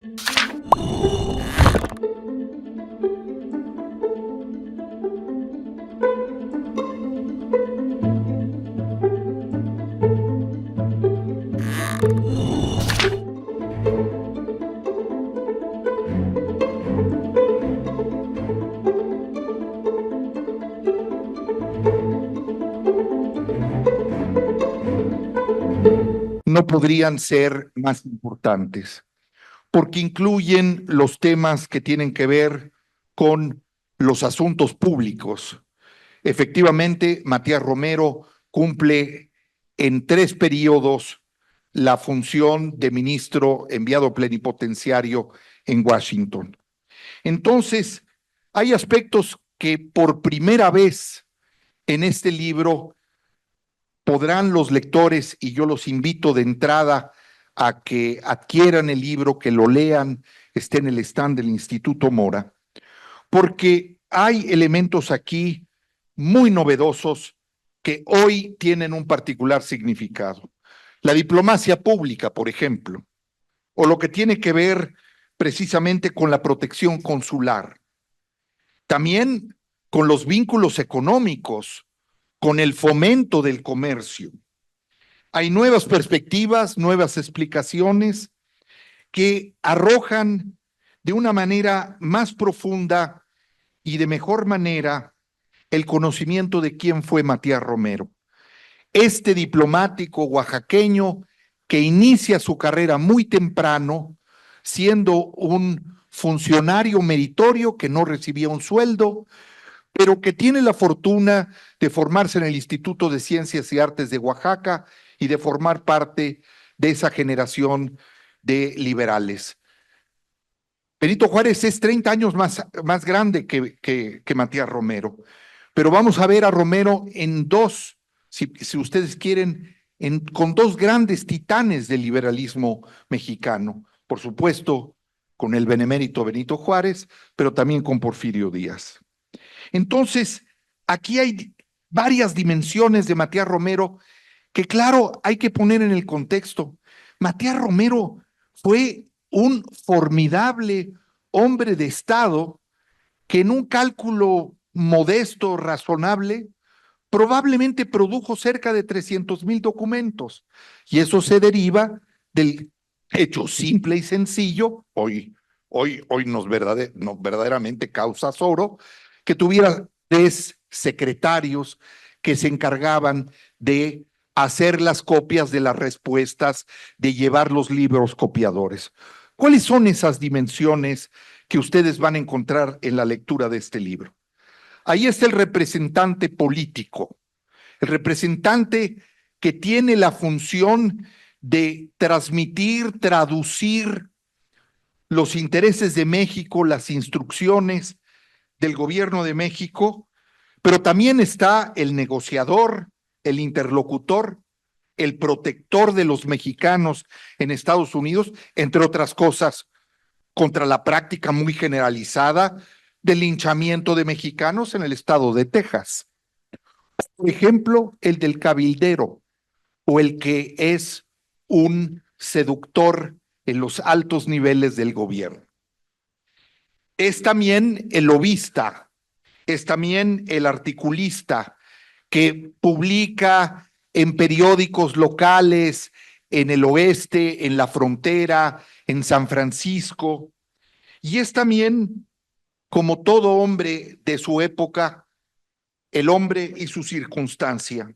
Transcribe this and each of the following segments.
No podrían ser más importantes, porque incluyen los temas que tienen que ver con los asuntos públicos. Efectivamente, Matías Romero cumple en 3 periodos la función de ministro enviado plenipotenciario en Washington. Entonces, hay aspectos que por primera vez en este libro podrán los lectores, y yo los invito de entrada a que adquieran el libro, que lo lean, esté en el stand del Instituto Mora, porque hay elementos aquí muy novedosos que hoy tienen un particular significado. La diplomacia pública, por ejemplo, o lo que tiene que ver precisamente con la protección consular. También con los vínculos económicos, con el fomento del comercio. Hay nuevas perspectivas, nuevas explicaciones que arrojan de una manera más profunda y de mejor manera el conocimiento de quién fue Matías Romero. Este diplomático oaxaqueño que inicia su carrera muy temprano, siendo un funcionario meritorio que no recibía un sueldo, pero que tiene la fortuna de formarse en el Instituto de Ciencias y Artes de Oaxaca y de formar parte de esa generación de liberales. Benito Juárez es 30 años más grande que Matías Romero, pero vamos a ver a Romero en dos, si ustedes quieren, con 2 grandes titanes del liberalismo mexicano. Por supuesto, con el benemérito Benito Juárez, pero también con Porfirio Díaz. Entonces, aquí hay varias dimensiones de Matías Romero que, claro, hay que poner en el contexto. Matías Romero fue un formidable hombre de Estado que en un cálculo modesto, razonable, probablemente produjo cerca de 300,000 documentos. Y eso se deriva del hecho simple y sencillo, hoy nos verdaderamente causa azoro, que tuviera 3 secretarios que se encargaban de hacer las copias de las respuestas, de llevar los libros copiadores. ¿Cuáles son esas dimensiones que ustedes van a encontrar en la lectura de este libro? Ahí está el representante político, el representante que tiene la función de transmitir, traducir los intereses de México, las instrucciones del gobierno de México, pero también está el negociador, el interlocutor, el protector de los mexicanos en Estados Unidos, entre otras cosas, contra la práctica muy generalizada del linchamiento de mexicanos en el estado de Texas. Por ejemplo, el del cabildero o el que es un seductor en los altos niveles del gobierno. Es también el lobista, es también el articulista que publica en periódicos locales, en el oeste, en la frontera, en San Francisco, y es también, como todo hombre de su época, el hombre y su circunstancia.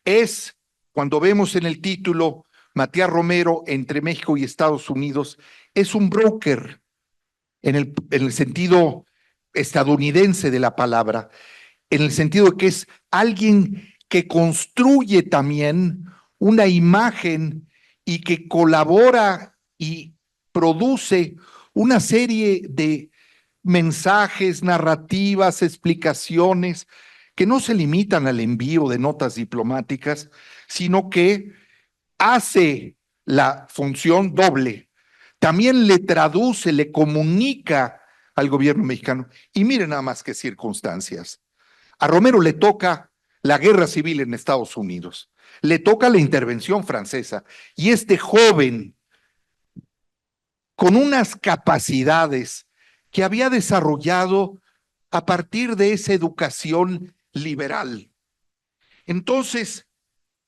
Es, cuando vemos en el título, Matías Romero entre México y Estados Unidos, es un broker en el sentido estadounidense de la palabra, en el sentido de que es alguien que construye también una imagen y que colabora y produce una serie de mensajes, narrativas, explicaciones que no se limitan al envío de notas diplomáticas, sino que hace la función doble. También le traduce, le comunica al gobierno mexicano. Y miren nada más qué circunstancias. A Romero le toca la guerra civil en Estados Unidos, le toca la intervención francesa, y este joven con unas capacidades que había desarrollado a partir de esa educación liberal. Entonces,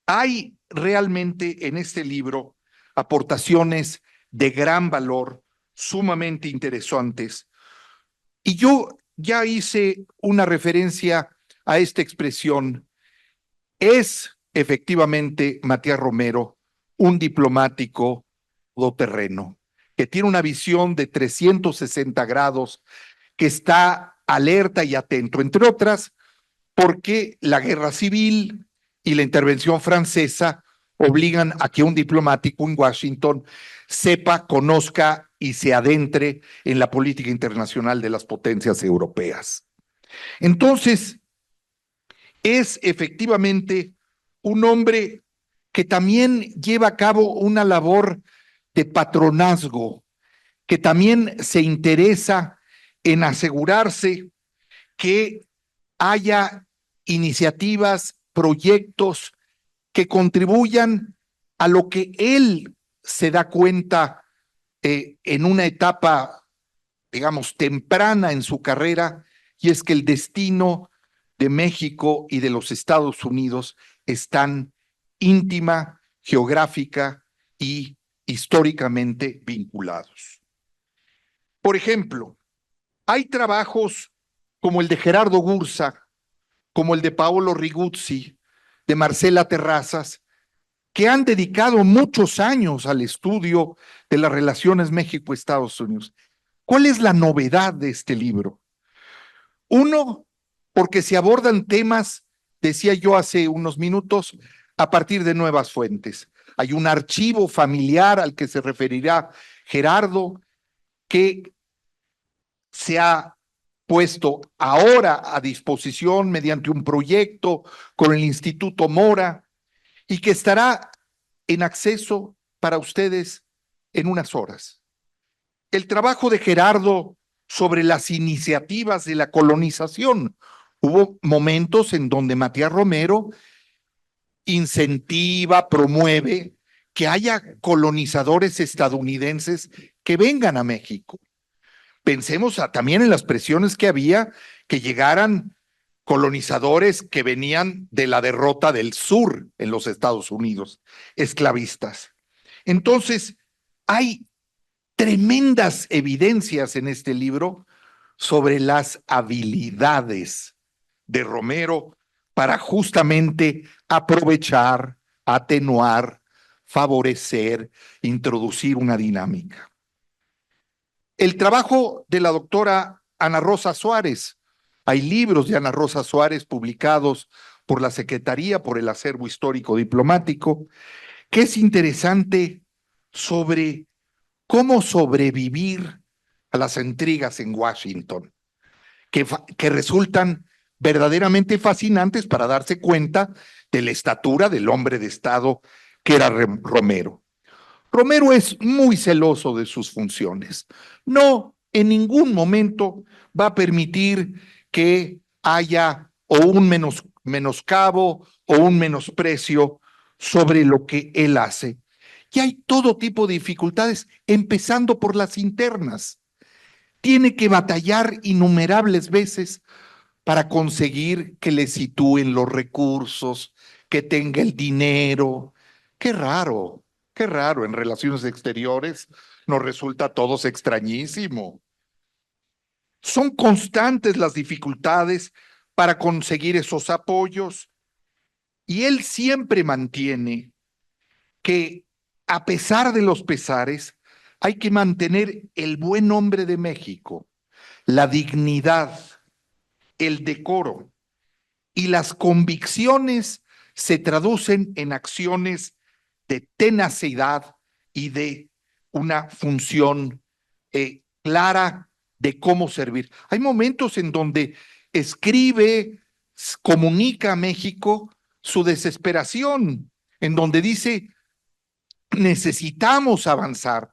hay realmente en este libro aportaciones de gran valor, sumamente interesantes. Y yo ya hice una referencia a esta expresión. Es efectivamente Matías Romero un diplomático todoterreno, que tiene una visión de 360 grados, que está alerta y atento, entre otras, porque la guerra civil y la intervención francesa obligan a que un diplomático en Washington sepa, conozca y se adentre en la política internacional de las potencias europeas. Entonces, es efectivamente un hombre que también lleva a cabo una labor de patronazgo, que también se interesa en asegurarse que haya iniciativas, proyectos que contribuyan a lo que él se da cuenta en una etapa, digamos, temprana en su carrera, y es que el destino de México y de los Estados Unidos están íntima, geográfica y históricamente vinculados. Por ejemplo, hay trabajos como el de Gerardo Gursa, como el de Paolo Riguzzi, de Marcela Terrazas, que han dedicado muchos años al estudio de las relaciones México-Estados Unidos. ¿Cuál es la novedad de este libro? Uno, porque se abordan temas, decía yo hace unos minutos, a partir de nuevas fuentes. Hay un archivo familiar al que se referirá Gerardo, que se ha puesto ahora a disposición mediante un proyecto con el Instituto Mora y que estará en acceso para ustedes en unas horas. El trabajo de Gerardo sobre las iniciativas de la colonización. Hubo momentos en donde Matías Romero incentiva, promueve que haya colonizadores estadounidenses que vengan a México. Pensemos también en las presiones que había que llegaran colonizadores que venían de la derrota del sur en los Estados Unidos, esclavistas. Entonces, hay tremendas evidencias en este libro sobre las habilidades de Romero para justamente aprovechar, atenuar, favorecer, introducir una dinámica. El trabajo de la doctora Ana Rosa Suárez. Hay libros de Ana Rosa Suárez publicados por la Secretaría, por el Acervo Histórico Diplomático, que es interesante sobre cómo sobrevivir a las intrigas en Washington, que resultan verdaderamente fascinantes para darse cuenta de la estatura del hombre de Estado que era Romero. Romero es muy celoso de sus funciones. No, en ningún momento va a permitir que haya o un menoscabo o un menosprecio sobre lo que él hace. Y hay todo tipo de dificultades, empezando por las internas. Tiene que batallar innumerables veces para conseguir que le sitúen los recursos, que tenga el dinero. Qué raro, en relaciones exteriores nos resulta a todos extrañísimo. Son constantes las dificultades para conseguir esos apoyos y él siempre mantiene que a pesar de los pesares hay que mantener el buen nombre de México, la dignidad, el decoro y las convicciones se traducen en acciones de tenacidad y de una función clara de cómo servir. Hay momentos en donde escribe, comunica a México su desesperación, en donde dice, necesitamos avanzar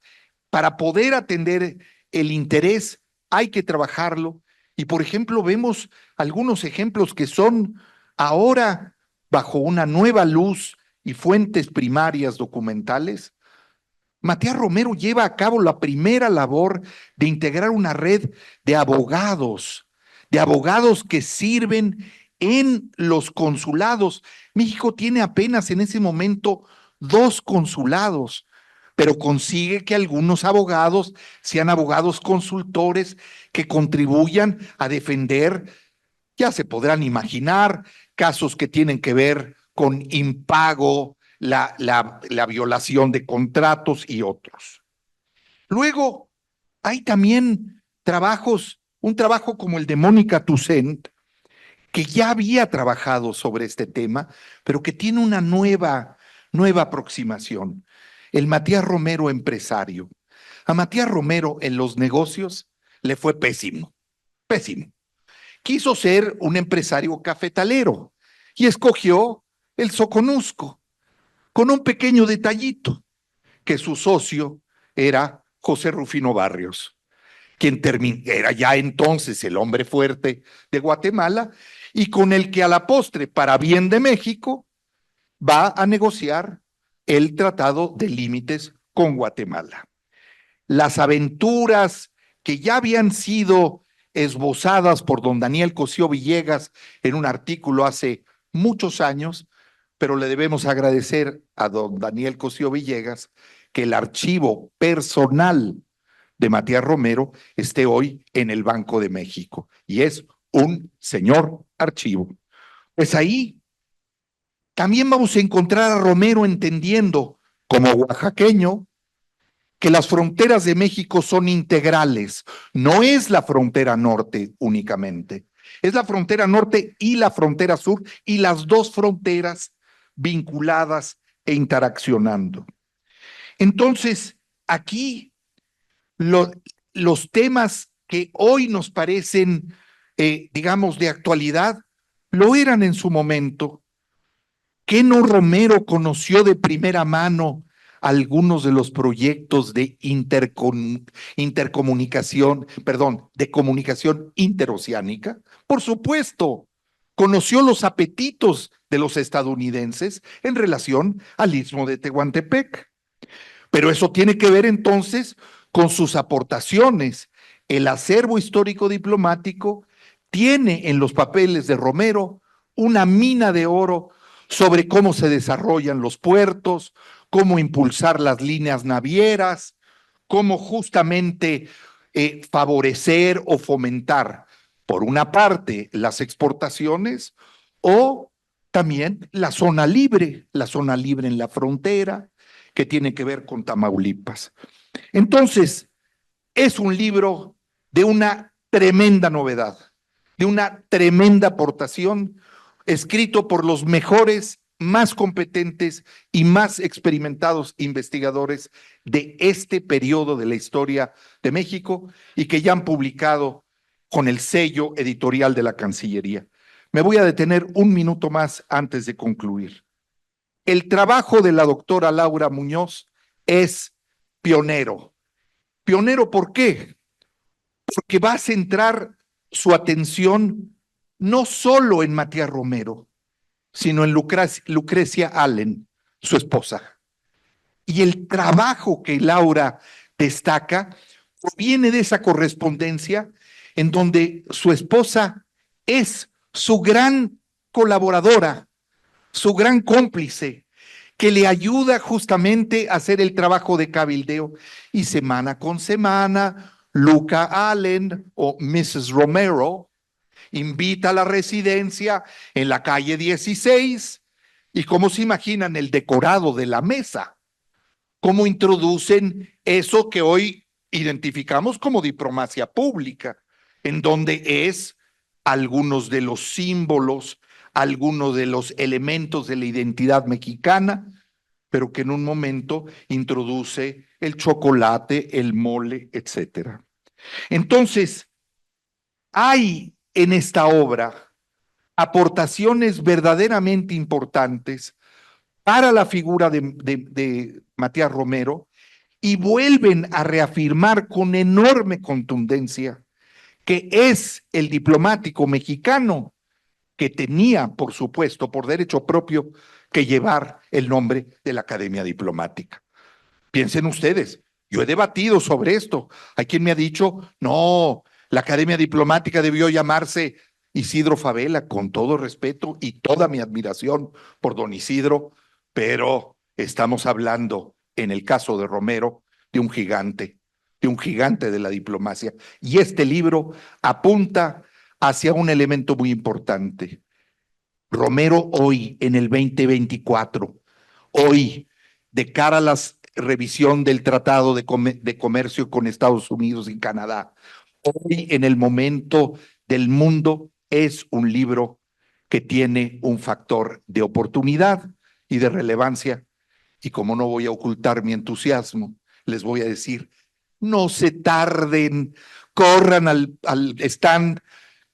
para poder atender el interés, hay que trabajarlo. Y por ejemplo, vemos algunos ejemplos que son ahora bajo una nueva luz y fuentes primarias documentales, Matías Romero lleva a cabo la primera labor de integrar una red de abogados que sirven en los consulados. México tiene apenas en ese momento 2 consulados, pero consigue que algunos abogados sean abogados consultores que contribuyan a defender, ya se podrán imaginar, casos que tienen que ver con impago, la violación de contratos y otros. Luego, hay también un trabajo como el de Mónica Toussaint, que ya había trabajado sobre este tema, pero que tiene una nueva aproximación. El Matías Romero empresario. A Matías Romero en los negocios le fue pésimo, pésimo. Quiso ser un empresario cafetalero y escogió el Soconusco, con un pequeño detallito, que su socio era José Rufino Barrios, quien era ya entonces el hombre fuerte de Guatemala y con el que a la postre, para bien de México, va a negociar el Tratado de Límites con Guatemala. Las aventuras que ya habían sido esbozadas por don Daniel Cosío Villegas en un artículo hace muchos años, pero le debemos agradecer a don Daniel Cosío Villegas que el archivo personal de Matías Romero esté hoy en el Banco de México, y es un señor archivo. Pues ahí también vamos a encontrar a Romero entendiendo, como oaxaqueño, que las fronteras de México son integrales. No es la frontera norte únicamente, es la frontera norte y la frontera sur, y las dos fronteras vinculadas e interaccionando. Entonces, aquí los temas que hoy nos parecen, digamos, de actualidad, lo eran en su momento. ¿Qué no Romero conoció de primera mano algunos de los proyectos de intercomunicación, perdón, de comunicación interoceánica? Por supuesto, conoció los apetitos de los estadounidenses en relación al Istmo de Tehuantepec. Pero eso tiene que ver entonces con sus aportaciones. El acervo histórico diplomático tiene en los papeles de Romero una mina de oro sobre cómo se desarrollan los puertos, cómo impulsar las líneas navieras, cómo justamente favorecer o fomentar, por una parte, las exportaciones o también la zona libre en la frontera, que tiene que ver con Tamaulipas. Entonces, es un libro de una tremenda novedad, de una tremenda aportación, escrito por los mejores, más competentes y más experimentados investigadores de este periodo de la historia de México y que ya han publicado con el sello editorial de la Cancillería. Me voy a detener un minuto más antes de concluir. El trabajo de la doctora Laura Muñoz es pionero. Pionero, ¿por qué? Porque va a centrar su atención no solo en Matías Romero, sino en Lucrecia Allen, su esposa. Y el trabajo que Laura destaca proviene de esa correspondencia en donde su esposa es su gran colaboradora, su gran cómplice, que le ayuda justamente a hacer el trabajo de cabildeo. Y semana con semana, Luca Allen o Mrs. Romero invita a la residencia en la calle 16 y cómo se imaginan el decorado de la mesa, cómo introducen eso que hoy identificamos como diplomacia pública, en donde es algunos de los símbolos, algunos de los elementos de la identidad mexicana, pero que en un momento introduce el chocolate, el mole, etcétera. Entonces, hay en esta obra aportaciones verdaderamente importantes para la figura de Matías Romero y vuelven a reafirmar con enorme contundencia que es el diplomático mexicano que tenía, por supuesto, por derecho propio, que llevar el nombre de la Academia Diplomática. Piensen ustedes, yo he debatido sobre esto. Hay quien me ha dicho, no, la Academia Diplomática debió llamarse Isidro Fabela, con todo respeto y toda mi admiración por don Isidro, pero estamos hablando, en el caso de Romero, de un gigante de la diplomacia. Y este libro apunta hacia un elemento muy importante. Romero hoy, en el 2024, hoy, de cara a la revisión del Tratado de Comercio con Estados Unidos y Canadá, hoy, en el momento del mundo, es un libro que tiene un factor de oportunidad y de relevancia. Y como no voy a ocultar mi entusiasmo, les voy a decir, no se tarden, corran al stand,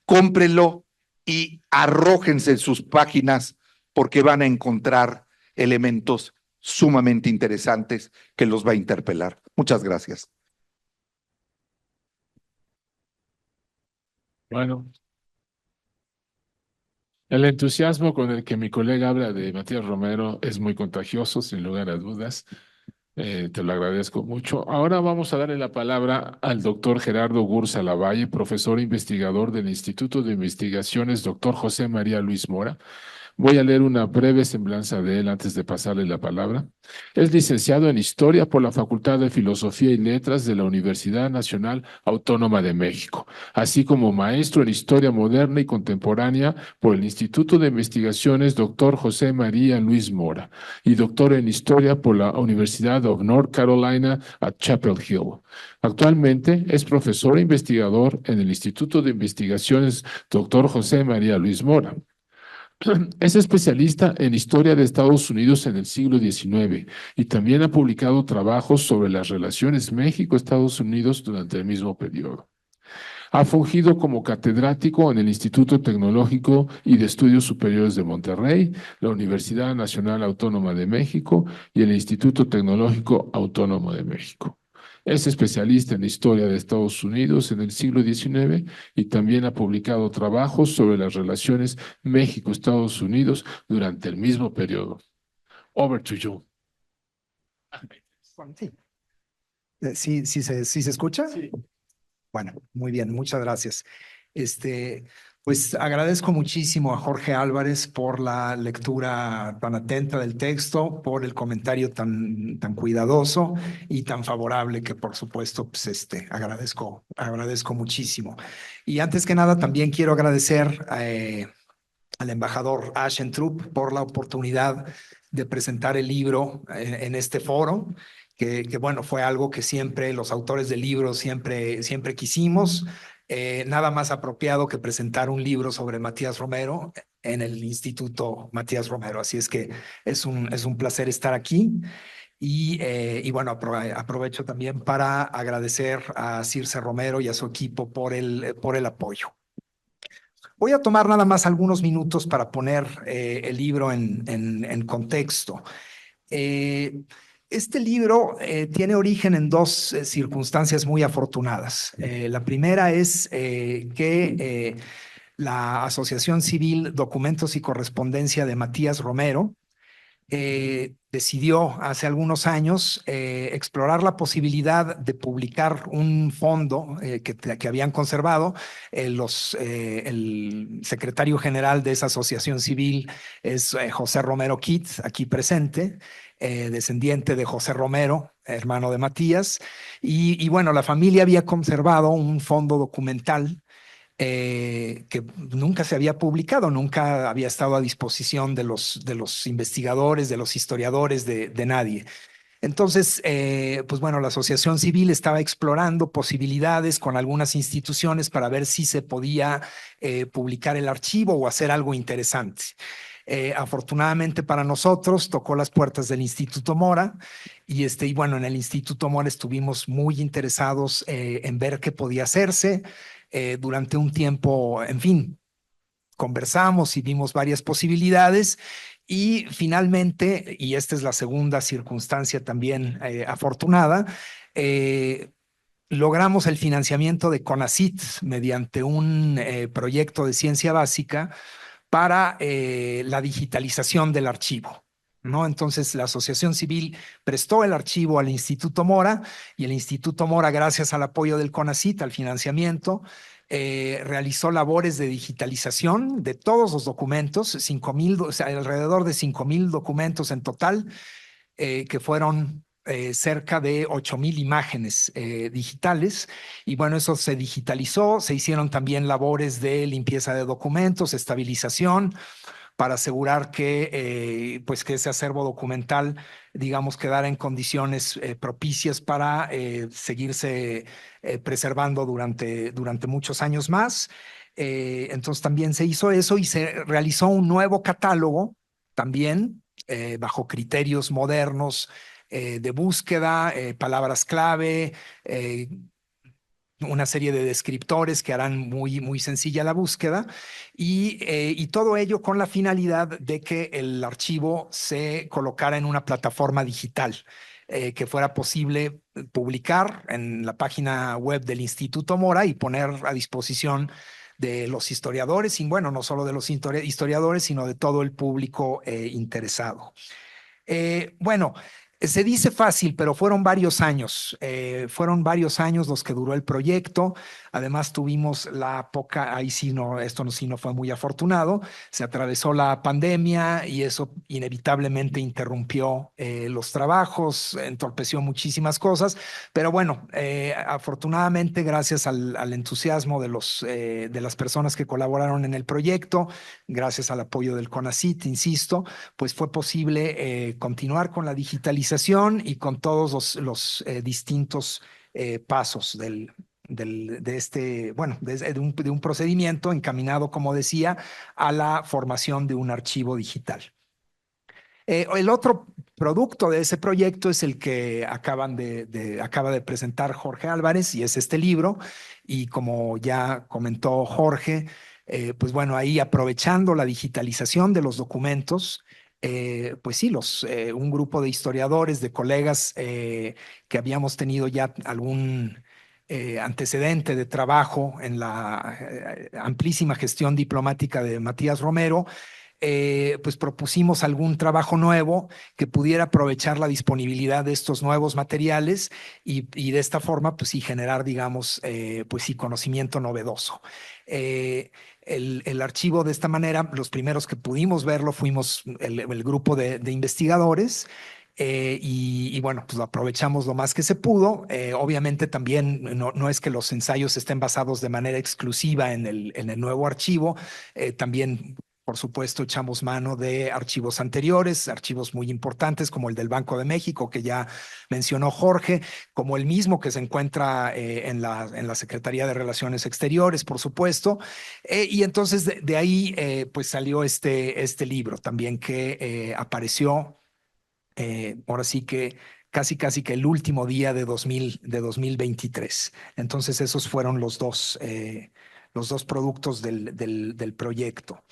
cómprenlo y arrójense en sus páginas porque van a encontrar elementos sumamente interesantes que los va a interpelar. Muchas gracias. Bueno, el entusiasmo con el que mi colega habla de Matías Romero es muy contagioso, sin lugar a dudas. Te lo agradezco mucho. Ahora vamos a darle la palabra al doctor Gerardo Gursa Lavalle, profesor investigador del Instituto de Investigaciones, doctor José María Luis Mora. Voy a leer una breve semblanza de él antes de pasarle la palabra. Es licenciado en Historia por la Facultad de Filosofía y Letras de la Universidad Nacional Autónoma de México, así como maestro en Historia Moderna y Contemporánea por el Instituto de Investigaciones Dr. José María Luis Mora y doctor en Historia por la Universidad of North Carolina at Chapel Hill. Actualmente es profesor e investigador en el Instituto de Investigaciones Dr. José María Luis Mora. Es especialista en historia de Estados Unidos en el siglo XIX y también ha publicado trabajos sobre las relaciones México-Estados Unidos durante el mismo periodo. Ha fungido como catedrático en el Instituto Tecnológico y de Estudios Superiores de Monterrey, la Universidad Nacional Autónoma de México y el Instituto Tecnológico Autónomo de México. Es especialista en historia de Estados Unidos en el siglo XIX y también ha publicado trabajos sobre las relaciones México-Estados Unidos durante el mismo periodo. Over to you. Sí. ¿Sí se escucha? Sí. Bueno, muy bien, muchas gracias. Pues agradezco muchísimo a Jorge Álvarez por la lectura tan atenta del texto, por el comentario tan cuidadoso y tan favorable que por supuesto pues agradezco muchísimo. Y antes que nada también quiero agradecer al embajador Aschentrup por la oportunidad de presentar el libro en este foro. Que bueno, fue algo que siempre los autores del libro siempre quisimos. Nada más apropiado que presentar un libro sobre Matías Romero en el Instituto Matías Romero. Así es que es un placer estar aquí. Y bueno, aprovecho también para agradecer a Circe Romero y a su equipo por el apoyo. Voy a tomar nada más algunos minutos para poner el libro en contexto. Este libro tiene origen en dos circunstancias muy afortunadas. La primera es que la Asociación Civil Documentos y Correspondencia de Matías Romero decidió hace algunos años explorar la posibilidad de publicar un fondo que habían conservado. El secretario general de esa asociación civil es José Romero Kit, aquí presente, descendiente de José Romero, hermano de Matías. Y bueno, la familia había conservado un fondo documental que nunca se había publicado, nunca había estado a disposición de los investigadores, de los historiadores, de nadie. Entonces, pues bueno, la asociación civil estaba explorando posibilidades con algunas instituciones para ver si se podía publicar el archivo o hacer algo interesante. Afortunadamente para nosotros tocó las puertas del Instituto Mora y bueno, en el Instituto Mora estuvimos muy interesados en ver qué podía hacerse. Durante un tiempo, en fin, conversamos y vimos varias posibilidades y finalmente, y esta es la segunda circunstancia también afortunada, logramos el financiamiento de CONACYT mediante un proyecto de ciencia básica para la digitalización del archivo. ¿no? Entonces, la asociación civil prestó el archivo al Instituto Mora y el Instituto Mora, gracias al apoyo del CONACYT, al financiamiento, realizó labores de digitalización de todos los documentos, 5,000, o sea, alrededor de 5,000 documentos en total, que fueron cerca de 8,000 imágenes digitales. Y bueno, eso se digitalizó, se hicieron también labores de limpieza de documentos, estabilización, para asegurar pues que ese acervo documental, digamos, quedara en condiciones propicias para seguirse preservando durante muchos años más. Entonces también se hizo eso y se realizó un nuevo catálogo también bajo criterios modernos de búsqueda, palabras clave, una serie de descriptores que harán muy sencilla la búsqueda y todo ello con la finalidad de que el archivo se colocara en una plataforma digital, que fuera posible publicar en la página web del Instituto Mora y poner a disposición de los historiadores, y bueno, no solo de los historiadores, sino de todo el público interesado. Bueno, se dice fácil, pero fueron varios años los que duró el proyecto. Además tuvimos la poca, ahí sí no, sí no fue muy afortunado. Se atravesó la pandemia y eso inevitablemente interrumpió los trabajos, entorpeció muchísimas cosas. Pero bueno, afortunadamente, gracias al entusiasmo de las personas que colaboraron en el proyecto, gracias al apoyo del CONACYT, insisto, pues fue posible continuar con la digitalización y con todos los distintos pasos de un procedimiento encaminado, como decía, a la formación de un archivo digital. El otro producto de ese proyecto es el que acaba de presentar Jorge Álvarez, y es este libro. Y como ya comentó Jorge, pues bueno, ahí aprovechando la digitalización de los documentos, pues sí, un grupo de historiadores, de colegas que habíamos tenido ya algún antecedente de trabajo en la amplísima gestión diplomática de Matías Romero, pues propusimos algún trabajo nuevo que pudiera aprovechar la disponibilidad de estos nuevos materiales y de esta forma, pues sí, generar, digamos, pues sí, conocimiento novedoso. El archivo, de esta manera, los primeros que pudimos verlo fuimos el grupo de investigadores. Y bueno, pues lo aprovechamos lo más que se pudo. Obviamente también no es que los ensayos estén basados de manera exclusiva en el nuevo archivo. También, por supuesto, echamos mano de archivos anteriores, archivos muy importantes como el del Banco de México, que ya mencionó Jorge, como el mismo que se encuentra en la Secretaría de Relaciones Exteriores, por supuesto. Y entonces de ahí pues salió este libro también que apareció ahora sí que casi que el último día de 2023. Entonces esos fueron los dos productos del proyecto.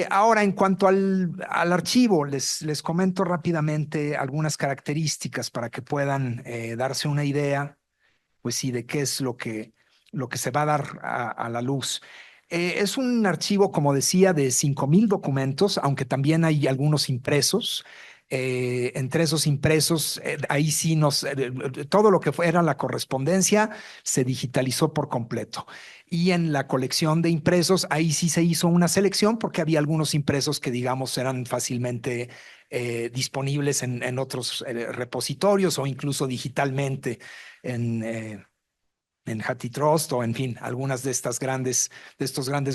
Ahora, en cuanto al archivo, les comento rápidamente algunas características para que puedan darse una idea, pues sí, de qué es lo que se va a dar a la luz. Es un archivo, como decía, de 5,000 documentos, aunque también hay algunos impresos. Entre esos impresos, ahí sí todo lo que era la correspondencia se digitalizó por completo. Y en la colección de impresos, ahí sí se hizo una selección porque había algunos impresos que, digamos, eran fácilmente disponibles en otros repositorios o incluso digitalmente en HathiTrust o en fin, algunas de estos grandes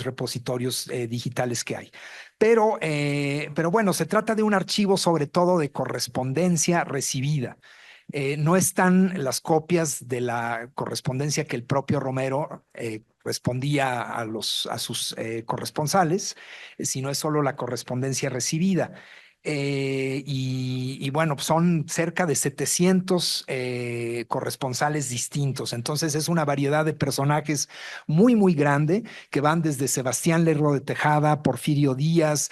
repositorios digitales que hay. Pero bueno, se trata de un archivo sobre todo de correspondencia recibida. No están las copias de la correspondencia que el propio Romero respondía a sus corresponsales, sino es solo la correspondencia recibida. Y bueno, son cerca de 700 corresponsales distintos. Entonces es una variedad de personajes muy grande que van desde Sebastián Lerro de Tejada, Porfirio Díaz,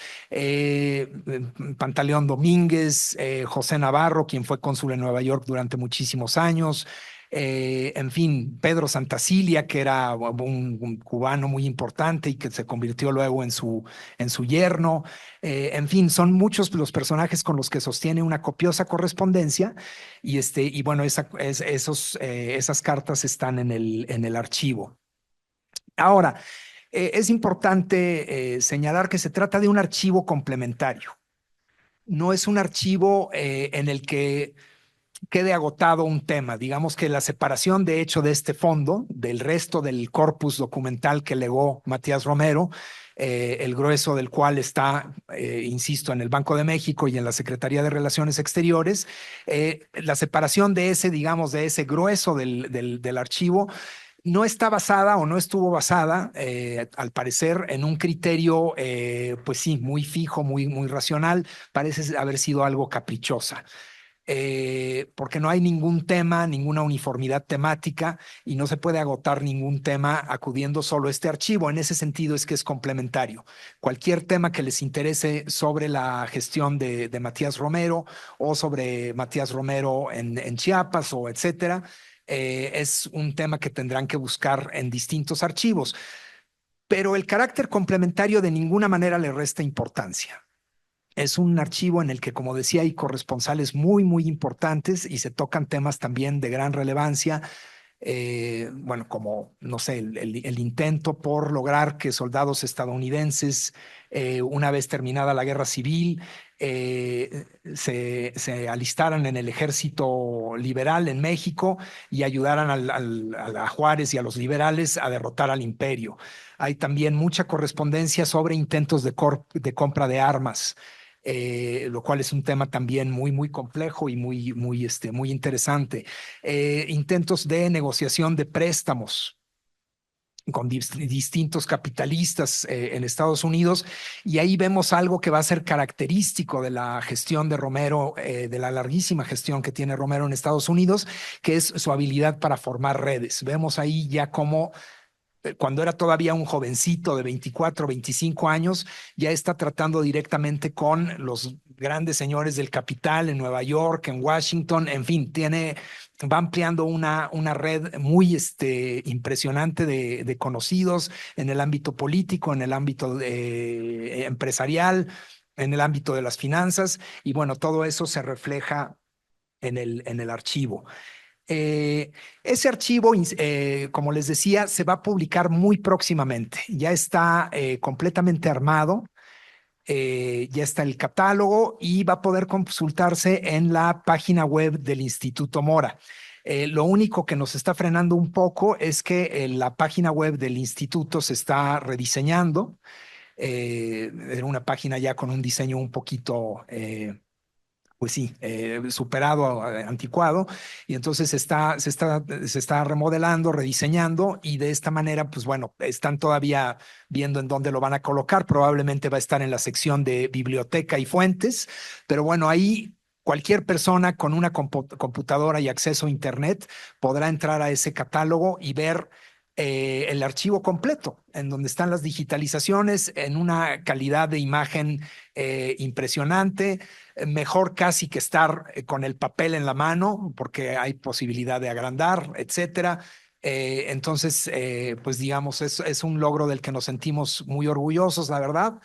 Pantaleón Domínguez, José Navarro, quien fue cónsul en Nueva York durante muchísimos años, En fin, Pedro Santacilia, que era un cubano muy importante y que se convirtió luego en su yerno. En fin, son muchos los personajes con los que sostiene una copiosa correspondencia y bueno, esas cartas están en el archivo. Ahora, es importante señalar que se trata de un archivo complementario. No es un archivo en el que quede agotado un tema. Digamos que la separación, de hecho, de este fondo, del resto del corpus documental que legó Matías Romero, el grueso del cual está, insisto, en el Banco de México y en la Secretaría de Relaciones Exteriores, la separación de ese, digamos, de ese grueso del archivo no está basada o no estuvo basada, al parecer, en un criterio, pues sí, muy fijo, muy racional. Parece haber sido algo caprichosa. Porque no hay ningún tema, ninguna uniformidad temática y no se puede agotar ningún tema acudiendo solo a este archivo. En ese sentido es que es complementario. Cualquier tema que les interese sobre la gestión de Matías Romero o sobre Matías Romero en Chiapas o etcétera, es un tema que tendrán que buscar en distintos archivos. Pero el carácter complementario de ninguna manera le resta importancia. Es un archivo en el que, como decía, hay corresponsales muy importantes y se tocan temas también de gran relevancia. Bueno, como, no sé, el intento por lograr que soldados estadounidenses, una vez terminada la guerra civil, se alistaran en el ejército liberal en México y ayudaran a Juárez y a los liberales a derrotar al imperio. Hay también mucha correspondencia sobre intentos de compra de armas. Lo cual es un tema también muy complejo y muy interesante. Intentos de negociación de préstamos con distintos capitalistas en Estados Unidos, y ahí vemos algo que va a ser característico de la gestión de Romero, de la larguísima gestión que tiene Romero en Estados Unidos, que es su habilidad para formar redes. Vemos ahí ya cómo cuando era todavía un jovencito de 24, 25 años, ya está tratando directamente con los grandes señores del capital en Nueva York, en Washington, en fin, va ampliando una red muy impresionante de conocidos en el ámbito político, en el ámbito empresarial, en el ámbito de las finanzas, y bueno, todo eso se refleja en el archivo. Ese archivo, como les decía, se va a publicar muy próximamente. Ya está completamente armado, ya está el catálogo y va a poder consultarse en la página web del Instituto Mora. Lo único que nos está frenando un poco es que la página web del instituto se está rediseñando. Era una página ya con un diseño un poquito pues sí, superado, anticuado, y entonces se está remodelando, rediseñando, y de esta manera, pues bueno, están todavía viendo en dónde lo van a colocar. Probablemente va a estar en la sección de biblioteca y fuentes, pero bueno, ahí cualquier persona con una computadora y acceso a Internet podrá entrar a ese catálogo y ver el archivo completo, en donde están las digitalizaciones en una calidad de imagen impresionante, mejor casi que estar con el papel en la mano, porque hay posibilidad de agrandar, etcétera. Entonces, pues digamos, es un logro del que nos sentimos muy orgullosos, la verdad.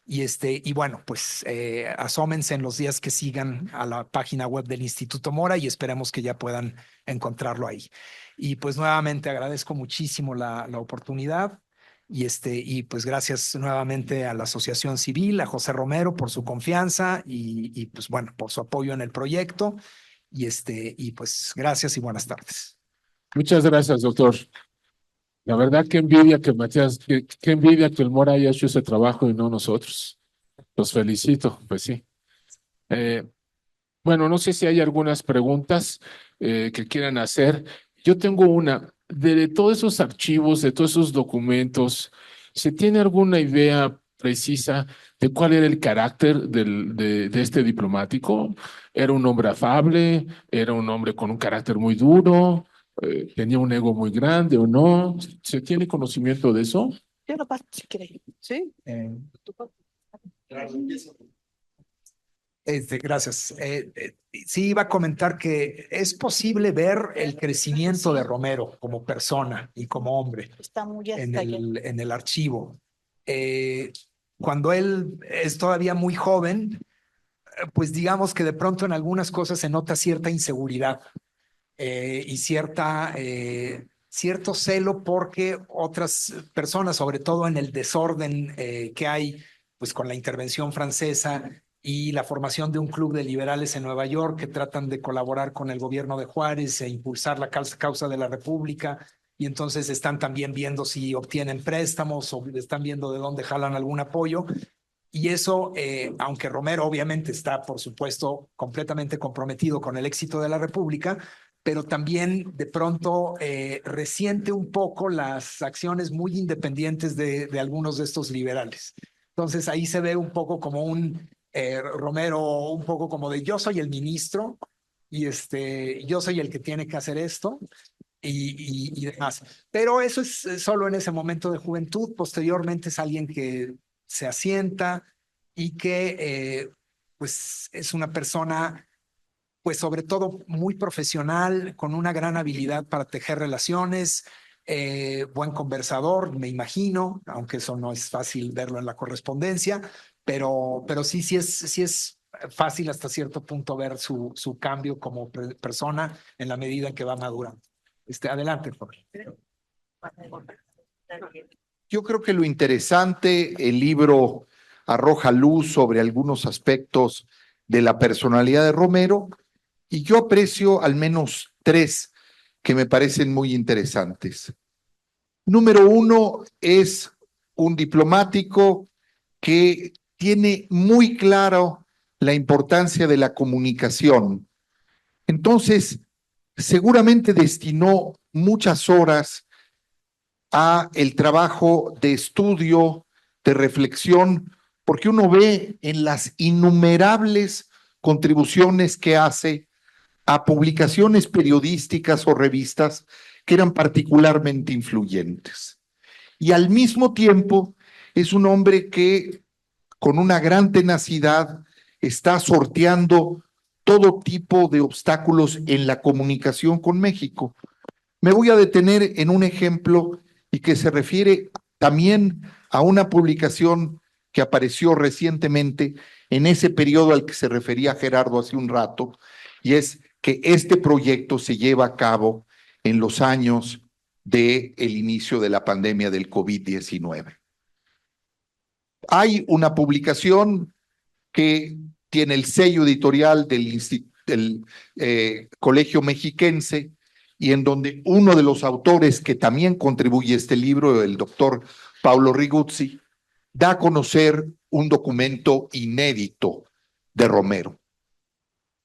Y bueno, pues asómense en los días que sigan a la página web del Instituto Mora y esperemos que ya puedan encontrarlo ahí. Y pues nuevamente agradezco muchísimo la oportunidad y pues gracias nuevamente a la Asociación Civil, a José Romero por su confianza y pues bueno, por su apoyo en el proyecto y pues gracias y buenas tardes. Muchas gracias, doctor. La verdad, qué envidia que Matías, qué envidia que el Mora haya hecho ese trabajo y no nosotros. Los felicito, pues sí. Bueno, no sé si hay algunas preguntas que quieran hacer. Yo tengo una. De todos esos archivos, de todos esos documentos, ¿se tiene alguna idea precisa de cuál era el carácter de este diplomático? ¿Era un hombre afable? ¿Era un hombre con un carácter muy duro? ¿Tenía un ego muy grande o no? ¿Se tiene conocimiento de eso? Yo lo paso si quieres. ¿Sí? Eh, Gracias. Sí, iba a comentar que es posible ver el crecimiento de Romero como persona y como hombre Está muy en hasta allá. en el archivo. Cuando él es todavía muy joven, pues digamos que de pronto en algunas cosas se nota cierta inseguridad y cierto celo porque otras personas, sobre todo en el desorden que hay, pues con la intervención francesa y la formación de un club de liberales en Nueva York que tratan de colaborar con el gobierno de Juárez e impulsar la causa de la República. Y entonces están también viendo si obtienen préstamos o están viendo de dónde jalan algún apoyo. Y eso, aunque Romero obviamente está, por supuesto, completamente comprometido con el éxito de la República, pero también de pronto resiente un poco las acciones muy independientes de algunos de estos liberales. Entonces ahí se ve un poco como un Romero, un poco como de yo soy el ministro y yo soy el que tiene que hacer esto y demás. Pero eso es solo en ese momento de juventud. Posteriormente es alguien que se asienta y que pues es una persona pues sobre todo muy profesional, con una gran habilidad para tejer relaciones, buen conversador, me imagino, aunque eso no es fácil verlo en la correspondencia, pero sí es fácil hasta cierto punto ver su cambio como persona en la medida en que va madurando. Adelante, Jorge. Yo creo que lo interesante, el libro arroja luz sobre algunos aspectos de la personalidad de Romero y yo aprecio al menos tres que me parecen muy interesantes. Número uno, es un diplomático que tiene muy claro la importancia de la comunicación. Entonces, seguramente destinó muchas horas a el trabajo de estudio, de reflexión, porque uno ve en las innumerables contribuciones que hace a publicaciones periodísticas o revistas que eran particularmente influyentes. Y al mismo tiempo es un hombre que con una gran tenacidad está sorteando todo tipo de obstáculos en la comunicación con México. Me voy a detener en un ejemplo y que se refiere también a una publicación que apareció recientemente en ese periodo al que se refería Gerardo hace un rato, y es que este proyecto se lleva a cabo en los años del inicio de la pandemia del COVID-19. Hay una publicación que tiene el sello editorial del Colegio Mexiquense y en donde uno de los autores que también contribuye a este libro, el doctor Paulo Riguzzi, da a conocer un documento inédito de Romero.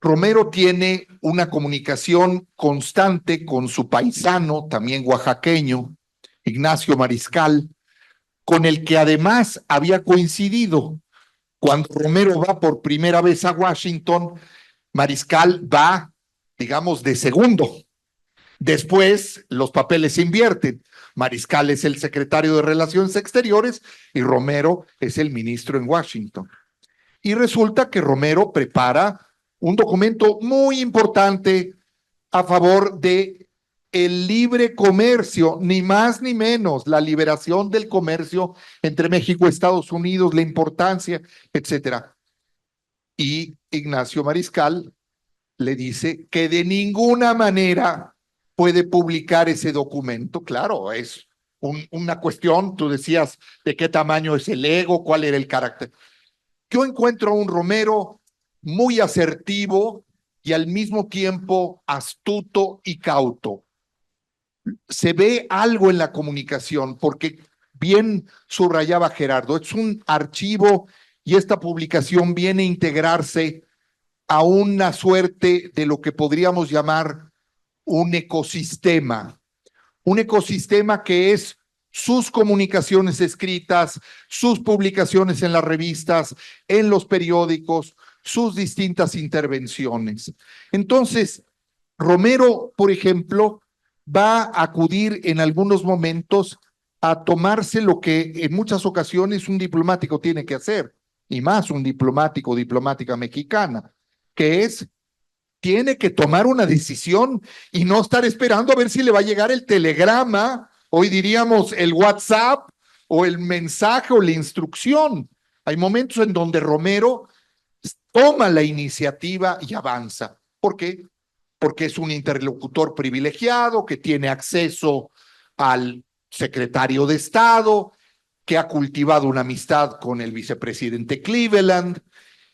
Romero tiene una comunicación constante con su paisano, también oaxaqueño, Ignacio Mariscal, con el que además había coincidido. Cuando Romero va por primera vez a Washington, Mariscal va, digamos, de segundo. Después los papeles se invierten. Mariscal es el secretario de Relaciones Exteriores y Romero es el ministro en Washington. Y resulta que Romero prepara un documento muy importante a favor de el libre comercio, ni más ni menos, la liberación del comercio entre México y Estados Unidos, la importancia, etcétera. Y Ignacio Mariscal le dice que de ninguna manera puede publicar ese documento. Claro, es una cuestión, tú decías, de qué tamaño es el ego, cuál era el carácter. Yo encuentro a un Romero muy asertivo y al mismo tiempo astuto y cauto. Se ve algo en la comunicación, porque bien subrayaba Gerardo, es un archivo y esta publicación viene a integrarse a una suerte de lo que podríamos llamar un ecosistema que es sus comunicaciones escritas, sus publicaciones en las revistas, en los periódicos, sus distintas intervenciones. Entonces, Romero, por ejemplo, va a acudir en algunos momentos a tomarse lo que en muchas ocasiones un diplomático tiene que hacer, y más un diplomático o diplomática mexicana, que es, tiene que tomar una decisión y no estar esperando a ver si le va a llegar el telegrama, hoy diríamos el WhatsApp o el mensaje o la instrucción. Hay momentos en donde Romero toma la iniciativa y avanza. ¿Por qué? Porque es un interlocutor privilegiado que tiene acceso al secretario de Estado, que ha cultivado una amistad con el vicepresidente Cleveland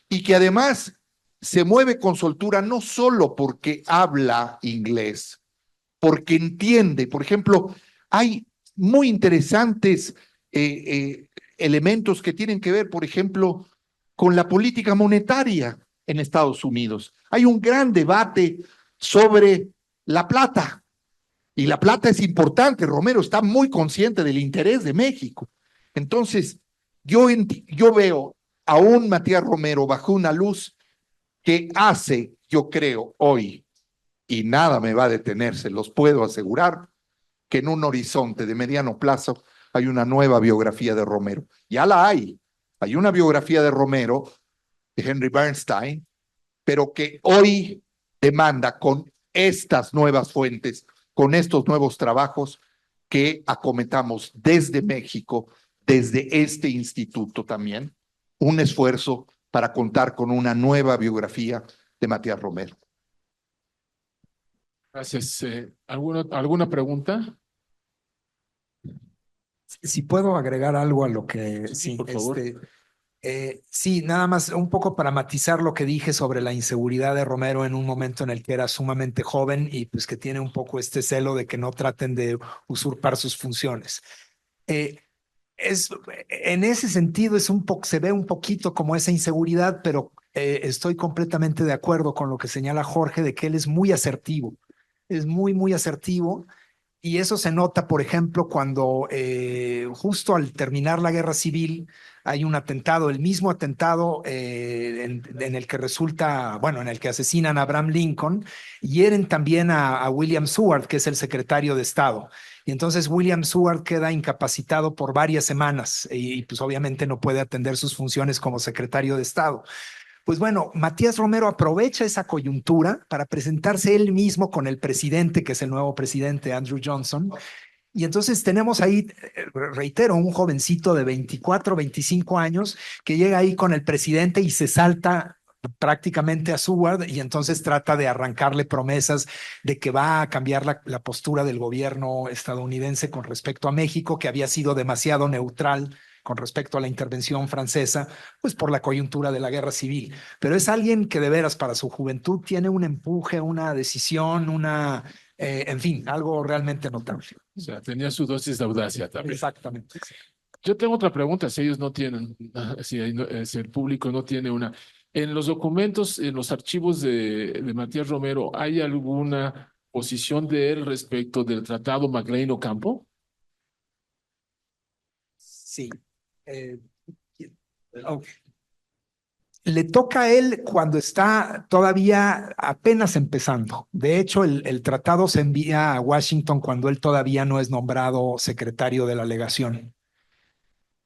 y que además se mueve con soltura no solo porque habla inglés, porque entiende. Por ejemplo, hay muy interesantes elementos que tienen que ver, por ejemplo, con la política monetaria en Estados Unidos. Hay un gran debate sobre la plata. Y la plata es importante. Romero está muy consciente del interés de México. Entonces, yo veo a un Matías Romero bajo una luz que hace, yo creo, hoy, y nada me va a detener, se los puedo asegurar, que en un horizonte de mediano plazo hay una nueva biografía de Romero. Ya la hay. Hay una biografía de Romero, de Henry Bernstein, pero que hoy demanda con estas nuevas fuentes, con estos nuevos trabajos, que acometamos desde México, desde este instituto también, un esfuerzo para contar con una nueva biografía de Matías Romero. Gracias. ¿Alguna pregunta? Si puedo agregar algo a lo que Sí, por favor. Sí, nada más un poco para matizar lo que dije sobre la inseguridad de Romero en un momento en el que era sumamente joven y pues que tiene un poco este celo de que no traten de usurpar sus funciones. Eh, es, en ese sentido es un poco, se ve un poquito como esa inseguridad, pero estoy completamente de acuerdo con lo que señala Jorge de que él es muy asertivo, es muy asertivo. Y eso se nota, por ejemplo, cuando justo al terminar la guerra civil hay un atentado, el mismo atentado en el que resulta, bueno, en el que asesinan a Abraham Lincoln, hieren también a William Seward, que es el secretario de Estado. Y entonces William Seward queda incapacitado por varias semanas y pues obviamente no puede atender sus funciones como secretario de Estado. Pues bueno, Matías Romero aprovecha esa coyuntura para presentarse él mismo con el presidente, que es el nuevo presidente, Andrew Johnson. Y entonces tenemos ahí, reitero, un jovencito de 24, 25 años que llega ahí con el presidente y se salta prácticamente a Seward y entonces trata de arrancarle promesas de que va a cambiar la postura del gobierno estadounidense con respecto a México, que había sido demasiado neutral con respecto a la intervención francesa, pues por la coyuntura de la guerra civil. Pero es alguien que de veras para su juventud tiene un empuje, una decisión, en fin, algo realmente notable. O sea, tenía su dosis de audacia también. Exactamente. Yo tengo otra pregunta, si ellos no tienen, si el público no tiene una. En los documentos, en los archivos de Matías Romero, ¿hay alguna posición de él respecto del tratado MacLean-Ocampo? Sí. Okay. Le toca a él cuando está todavía apenas empezando. De hecho, el tratado se envía a Washington cuando él todavía no es nombrado secretario de la legación.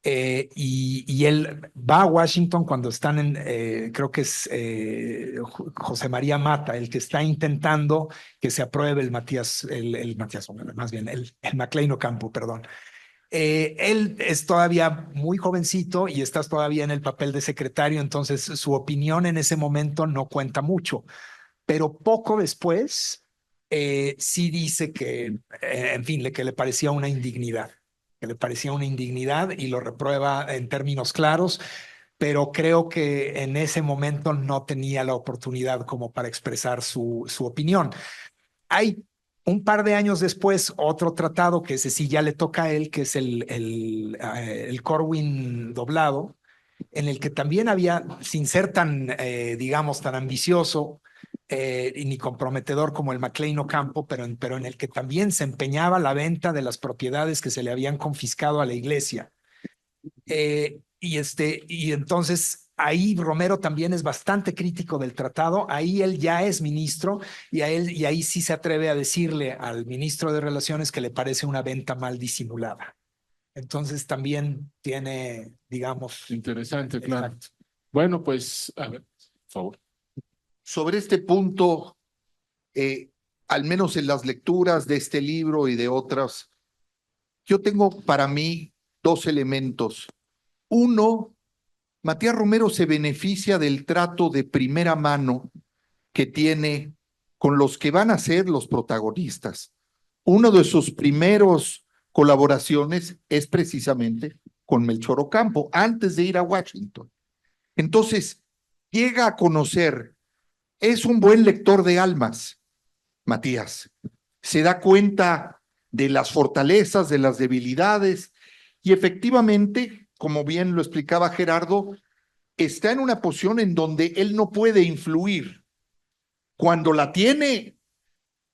Y él va a Washington cuando están creo que es José María Mata, el que está intentando que se apruebe el Matías, más bien, el MacLean Ocampo, perdón. Él es todavía muy jovencito y estás todavía en el papel de secretario, entonces su opinión en ese momento no cuenta mucho, pero poco después sí dice que, en fin, que le parecía una indignidad, y lo reprueba en términos claros, pero creo que en ese momento no tenía la oportunidad como para expresar su opinión. Hay un par de años después otro tratado que ese sí ya le toca a él, que es el Corwin doblado, en el que también había, sin ser tan, digamos, tan ambicioso ni comprometedor como el MacLean Ocampo, pero en el que también se empeñaba la venta de las propiedades que se le habían confiscado a la iglesia. Y entonces ahí Romero también es bastante crítico del tratado. Ahí él ya es ministro y ahí sí se atreve a decirle al ministro de Relaciones que le parece una venta mal disimulada. Entonces también tiene, digamos. Interesante, claro. Exacto. Bueno, pues, a ver, por favor. Sobre este punto, al menos en las lecturas de este libro y de otras, yo tengo para mí dos elementos. Uno, Matías Romero se beneficia del trato de primera mano que tiene con los que van a ser los protagonistas. Uno de sus primeros colaboraciones es precisamente con Melchor Ocampo, antes de ir a Washington. Entonces, llega a conocer, es un buen lector de almas, Matías. Se da cuenta de las fortalezas, de las debilidades, y efectivamente, como bien lo explicaba Gerardo, está en una posición en donde él no puede influir. Cuando la tiene,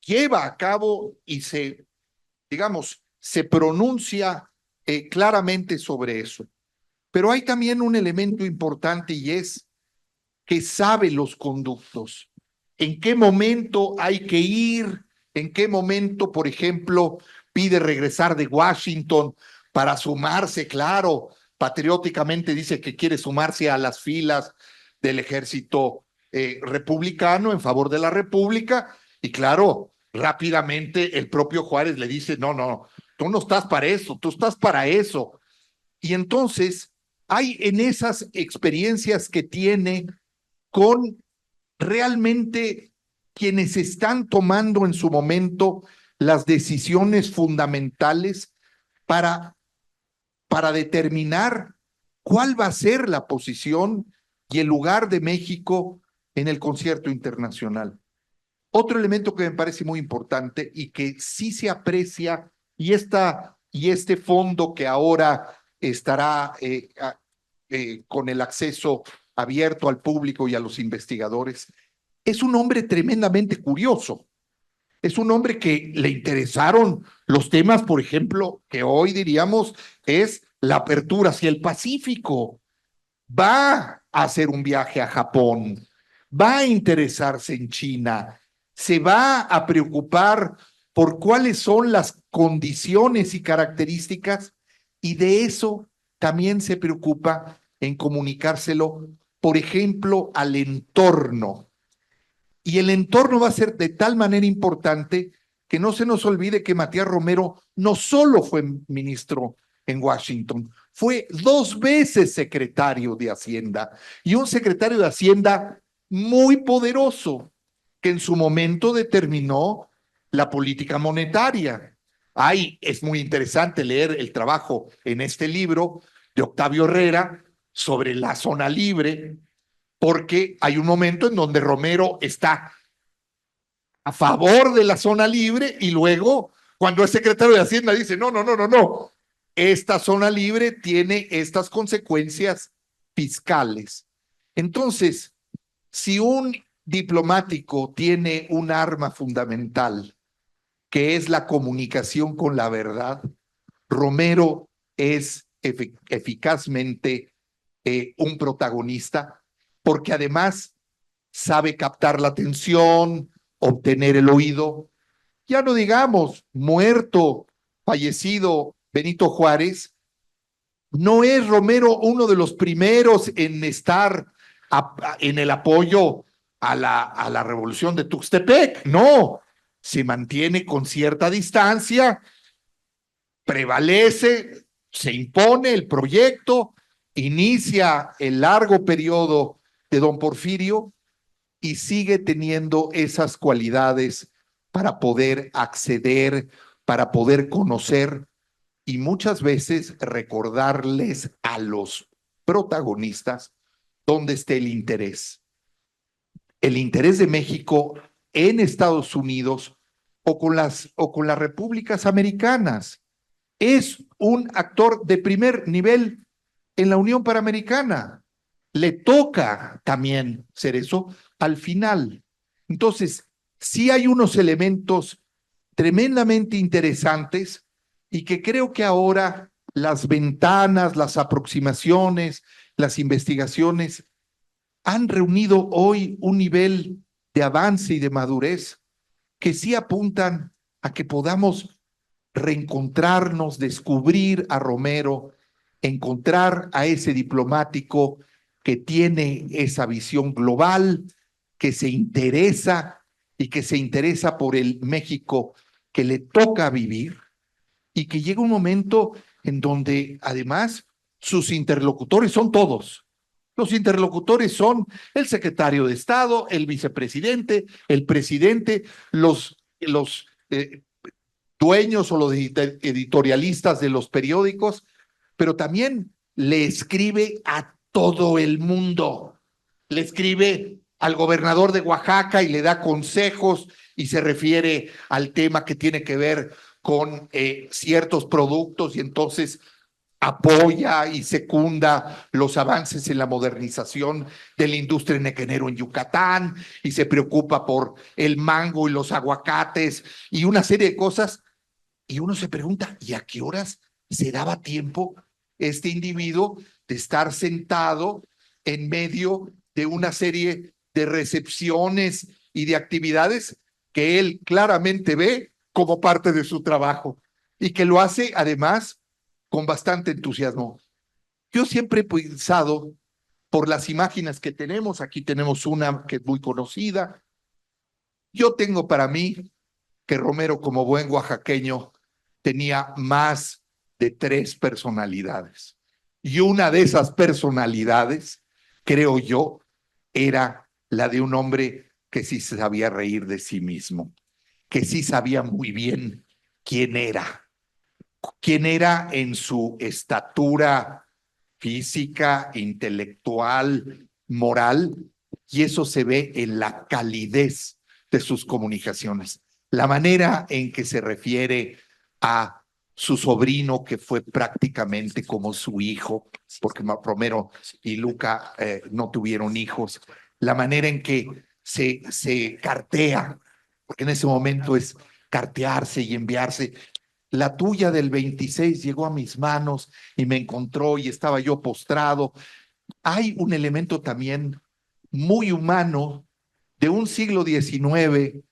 lleva a cabo y se pronuncia claramente sobre eso. Pero hay también un elemento importante y es que sabe los conductos. ¿En qué momento hay que ir? ¿En qué momento, por ejemplo, pide regresar de Washington para sumarse? Claro, patrióticamente dice que quiere sumarse a las filas del ejército republicano en favor de la República. Y claro, rápidamente el propio Juárez le dice, no, no, tú no estás para eso, tú estás para eso. Y entonces hay en esas experiencias que tiene con realmente quienes están tomando en su momento las decisiones fundamentales para, para determinar cuál va a ser la posición y el lugar de México en el concierto internacional. Otro elemento que me parece muy importante y que sí se aprecia, y este fondo que ahora estará con el acceso abierto al público y a los investigadores, es un hombre tremendamente curioso. Es un hombre que le interesaron los temas, por ejemplo, que hoy diríamos es la apertura hacia el Pacífico. Va a hacer un viaje a Japón, va a interesarse en China, se va a preocupar por cuáles son las condiciones y características, y de eso también se preocupa en comunicárselo, por ejemplo, al entorno. Y el entorno va a ser de tal manera importante que no se nos olvide que Matías Romero no solo fue ministro en Washington, fue 2 veces secretario de Hacienda, y un secretario de Hacienda muy poderoso que en su momento determinó la política monetaria. Es muy interesante leer el trabajo en este libro de Octavio Herrera sobre la zona libre, porque hay un momento en donde Romero está a favor de la zona libre y luego, cuando es secretario de Hacienda, dice, no, no, no, no, no, esta zona libre tiene estas consecuencias fiscales. Entonces, si un diplomático tiene un arma fundamental, que es la comunicación con la verdad, Romero es eficazmente un protagonista, porque además sabe captar la atención, obtener el oído. Ya no digamos, muerto, fallecido Benito Juárez, ¿no es Romero uno de los primeros en estar en el apoyo a la revolución de Tuxtepec? No, se mantiene con cierta distancia, prevalece, se impone el proyecto, inicia el largo periodo de don Porfirio y sigue teniendo esas cualidades para poder acceder, para poder conocer y muchas veces recordarles a los protagonistas dónde está el interés. El interés de México en Estados Unidos o con las repúblicas americanas. Es un actor de primer nivel en la Unión Panamericana. Le toca también ser eso al final. Entonces, sí hay unos elementos tremendamente interesantes y que creo que ahora las ventanas, las aproximaciones, las investigaciones han reunido hoy un nivel de avance y de madurez que sí apuntan a que podamos reencontrarnos, descubrir a Romero, encontrar a ese diplomático que tiene esa visión global, que se interesa y que se interesa por el México que le toca vivir, y que llega un momento en donde además sus interlocutores son todos. Los interlocutores son el secretario de Estado, el vicepresidente, el presidente, los dueños o los editorialistas de los periódicos, pero también le escribe a todo el mundo. Le escribe al gobernador de Oaxaca y le da consejos y se refiere al tema que tiene que ver con ciertos productos, y entonces apoya y secunda los avances en la modernización de la industria nequenero en Yucatán, y se preocupa por el mango y los aguacates y una serie de cosas. Y uno se pregunta, ¿y a qué horas se daba tiempo este individuo de estar sentado en medio de una serie de recepciones y de actividades que él claramente ve como parte de su trabajo y que lo hace además con bastante entusiasmo? Yo siempre he pensado, por las imágenes que tenemos, aquí tenemos una que es muy conocida, yo tengo para mí que Romero, como buen oaxaqueño, tenía más de 3 personalidades. Y una de esas personalidades, creo yo, era la de un hombre que sí sabía reír de sí mismo, que sí sabía muy bien quién era en su estatura física, intelectual, moral, y eso se ve en la calidez de sus comunicaciones. La manera en que se refiere a su sobrino, que fue prácticamente como su hijo, porque Romero y Luca no tuvieron hijos, la manera en que se cartea, porque en ese momento es cartearse y enviarse. La tuya del 26 llegó a mis manos y me encontró y estaba yo postrado. Hay un elemento también muy humano de un siglo XIX,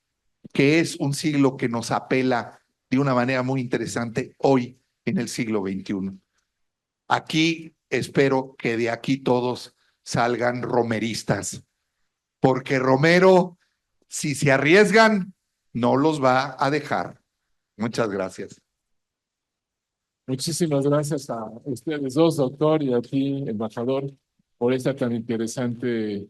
que es un siglo que nos apela de una manera muy interesante hoy en el siglo XXI. Aquí espero que de aquí todos salgan romeristas, porque Romero, si se arriesgan, no los va a dejar. Muchas gracias. Muchísimas gracias a ustedes dos, doctor, y a ti, embajador, por esta tan interesante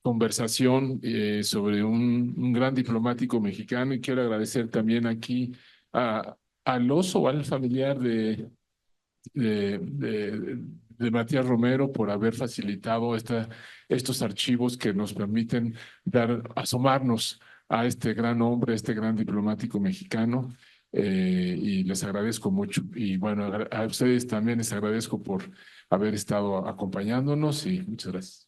conversación sobre un gran diplomático mexicano. Y quiero agradecer también aquí al oso o al familiar de, de, de Matías Romero por haber facilitado estos archivos que nos permiten asomarnos a este gran hombre, a este gran diplomático mexicano. Y les agradezco mucho. Y bueno, a ustedes también les agradezco por haber estado acompañándonos y muchas gracias.